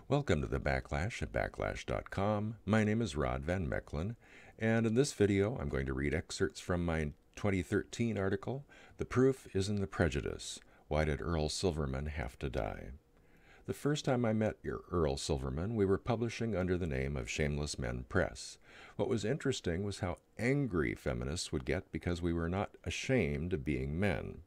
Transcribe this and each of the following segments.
Welcome to the Backlash at backlash.com. My name is Rod Van Mecklin, and in this video I'm going to read excerpts from my 2013 article, The Proof is in the Prejudice. Why did Earl Silverman have to die? The first time I met Earl Silverman, we were publishing under the name of Shameless Men Press. What was interesting was how angry feminists would get because we were not ashamed of being men.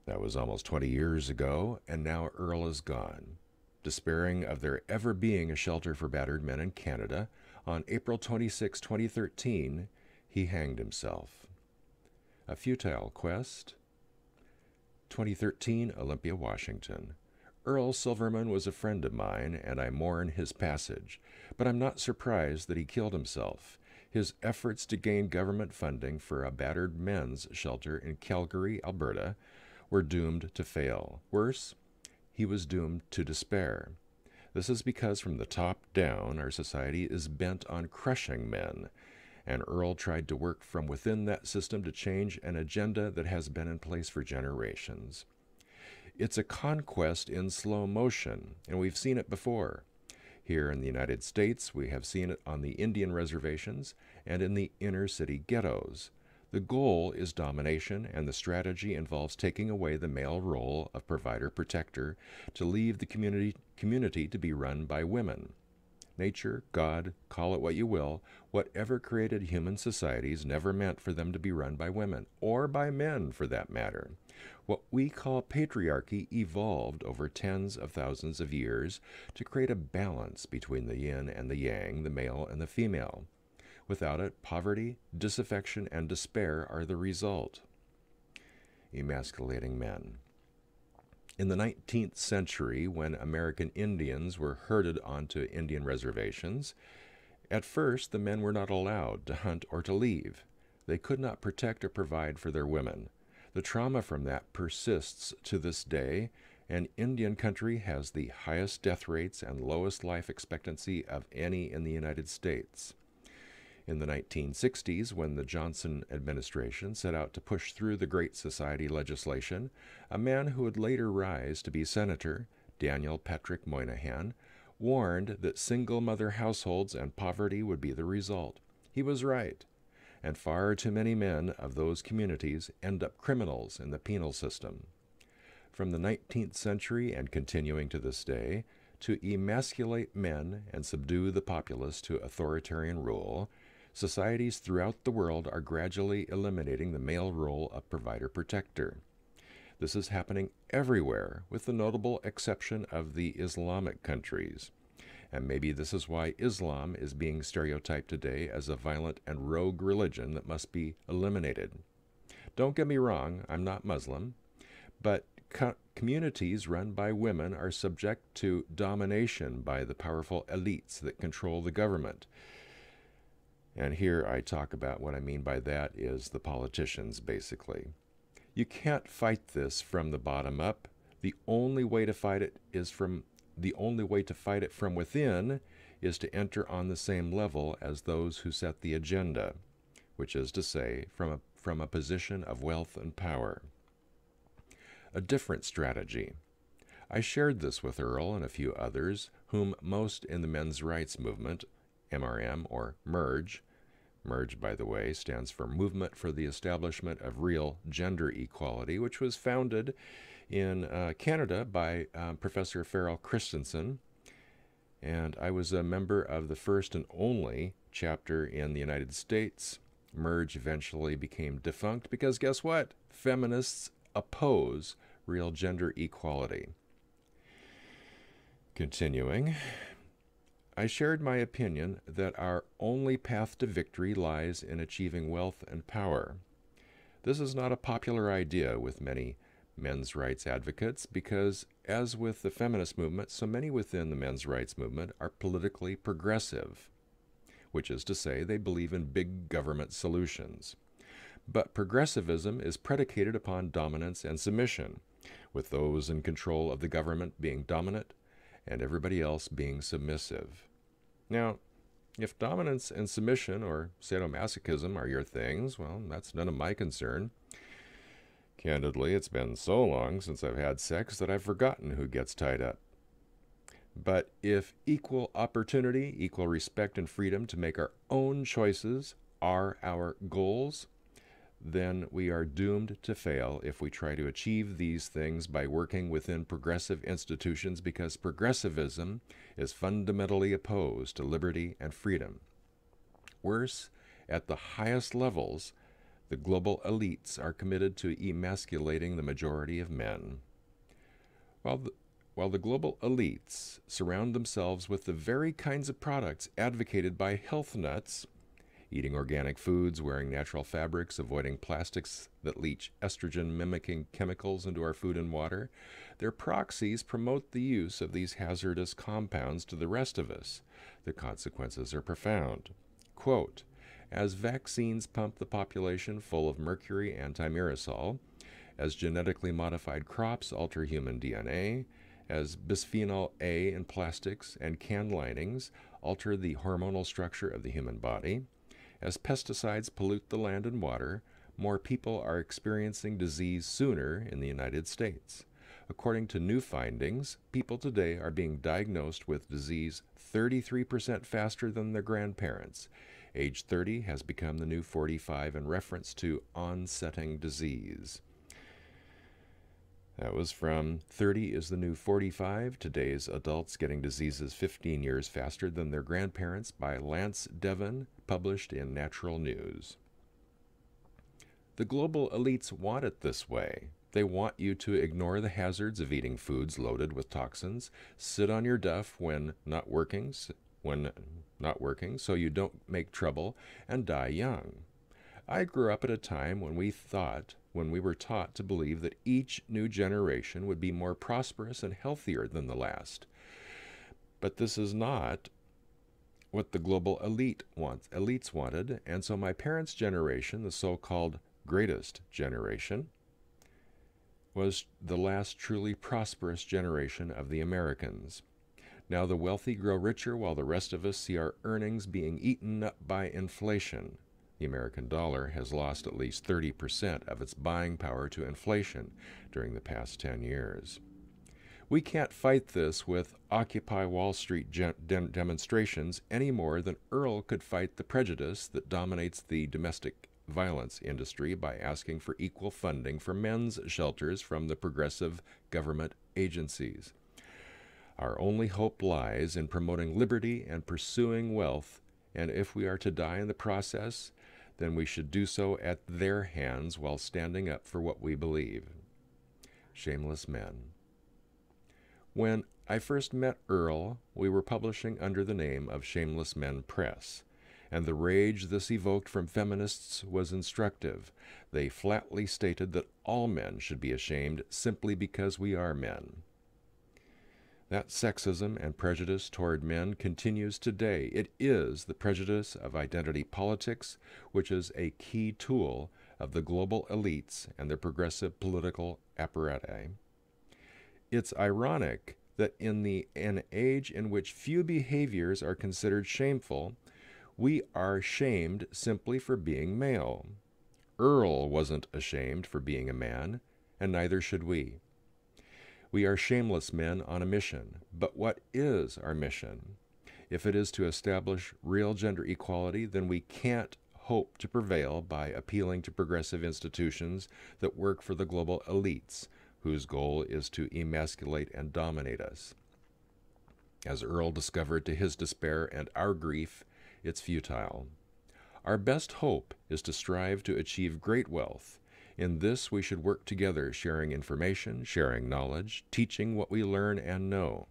That was almost 20 years ago, and now Earl is gone. Despairing of there ever being a shelter for battered men in Canada, on April 26, 2013, he hanged himself. A futile quest. 2013, Olympia, Washington. Earl Silverman was a friend of mine, and I mourn his passage, but I'm not surprised that he killed himself. His efforts to gain government funding for a battered men's shelter in Calgary, Alberta, were doomed to fail. Worse, he was doomed to despair. This is because from the top down, our society is bent on crushing men, and Earl tried to work from within that system to change an agenda that has been in place for generations. It's a conquest in slow motion, and we've seen it before. Here in the United States, we have seen it on the Indian reservations and in the inner city ghettos. The goal is domination, and the strategy involves taking away the male role of provider-protector to leave the community to be run by women. Nature, God, call it what you will, whatever created human societies never meant for them to be run by women, or by men for that matter. What we call patriarchy evolved over tens of thousands of years to create a balance between the yin and the yang, the male and the female. Without it, poverty, disaffection, and despair are the result. Emasculating men. In the 19th century, when American Indians were herded onto Indian reservations, at first the men were not allowed to hunt or to leave. They could not protect or provide for their women. The trauma from that persists to this day, and Indian country has the highest death rates and lowest life expectancy of any in the United States. In the 1960s, when the Johnson administration set out to push through the Great Society legislation, a man who would later rise to be senator, Daniel Patrick Moynihan, warned that single-mother households and poverty would be the result. He was right, and far too many men of those communities end up criminals in the penal system. From the 19th century and continuing to this day, to emasculate men and subdue the populace to authoritarian rule, societies throughout the world are gradually eliminating the male role of provider-protector. This is happening everywhere, with the notable exception of the Islamic countries. And maybe this is why Islam is being stereotyped today as a violent and rogue religion that must be eliminated. Don't get me wrong, I'm not Muslim, but communities run by women are subject to domination by the powerful elites that control the government. And here I talk about what I mean by that is the politicians, basically. You can't fight this from the bottom up. The only way to fight it from within is to enter on the same level as those who set the agenda, which is to say, from a position of wealth and power. A different strategy. I shared this with Earl and a few others, whom most in the men's rights movement, MRM, or MERGE. MERGE, by the way, stands for Movement for the Establishment of Real Gender Equality, which was founded in Canada by Professor Farrell Christensen. And I was a member of the first and only chapter in the United States. MERGE eventually became defunct because guess what? Feminists oppose real gender equality. Continuing. I shared my opinion that our only path to victory lies in achieving wealth and power. This is not a popular idea with many men's rights advocates because, as with the feminist movement, so many within the men's rights movement are politically progressive, which is to say they believe in big government solutions. But progressivism is predicated upon dominance and submission, with those in control of the government being dominant and everybody else being submissive. Now, if dominance and submission or sadomasochism are your things, well, that's none of my concern. Candidly, it's been so long since I've had sex that I've forgotten who gets tied up. But if equal opportunity, equal respect, and freedom to make our own choices are our goals, then we are doomed to fail if we try to achieve these things by working within progressive institutions, because progressivism is fundamentally opposed to liberty and freedom. Worse, at the highest levels, the global elites are committed to emasculating the majority of men. While the global elites surround themselves with the very kinds of products advocated by health nuts, eating organic foods, wearing natural fabrics, avoiding plastics that leach estrogen-mimicking chemicals into our food and water, their proxies promote the use of these hazardous compounds to the rest of us. The consequences are profound. Quote, as vaccines pump the population full of mercury antimirosol, as genetically modified crops alter human DNA, as bisphenol A in plastics and can linings alter the hormonal structure of the human body, as pesticides pollute the land and water, more people are experiencing disease sooner in the United States. According to new findings, people today are being diagnosed with disease 33% faster than their grandparents. Age 30 has become the new 45 in reference to onsetting disease. That was from 30 is the new 45, Today's Adults Getting Diseases 15 Years Faster Than Their Grandparents by Lance Devon, published in Natural News. The global elites want it this way. They want you to ignore the hazards of eating foods loaded with toxins, sit on your duff when not working, so you don't make trouble and die young. I grew up at a time when we were taught to believe that each new generation would be more prosperous and healthier than the last. But this is not what the global elites wanted, and so my parents' generation, the so-called greatest generation, was the last truly prosperous generation of the Americans. Now the wealthy grow richer while the rest of us see our earnings being eaten up by inflation. The American dollar has lost at least 30% of its buying power to inflation during the past 10 years. We can't fight this with Occupy Wall Street demonstrations any more than Earl could fight the prejudice that dominates the domestic violence industry by asking for equal funding for men's shelters from the progressive government agencies. Our only hope lies in promoting liberty and pursuing wealth, and if we are to die in the process, then we should do so at their hands while standing up for what we believe. Shameless Men. When I first met Earl, we were publishing under the name of Shameless Men Press, and the rage this evoked from feminists was instructive. They flatly stated that all men should be ashamed simply because we are men. That sexism and prejudice toward men continues today. It is the prejudice of identity politics, which is a key tool of the global elites and their progressive political apparatus. It's ironic that in an age in which few behaviors are considered shameful, we are shamed simply for being male. Earl wasn't ashamed for being a man, and neither should we. We are shameless men on a mission, but what is our mission? If it is to establish real gender equality, then we can't hope to prevail by appealing to progressive institutions that work for the global elites, whose goal is to emasculate and dominate us. As Earl discovered to his despair and our grief, it's futile. Our best hope is to strive to achieve great wealth. In this, we should work together, sharing information, sharing knowledge, teaching what we learn and know.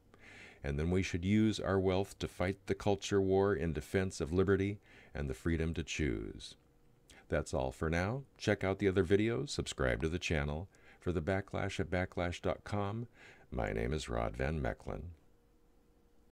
And then we should use our wealth to fight the culture war in defense of liberty and the freedom to choose. That's all for now. Check out the other videos, subscribe to the channel. For the Backlash at backlash.com, my name is Rod Van Mecklin.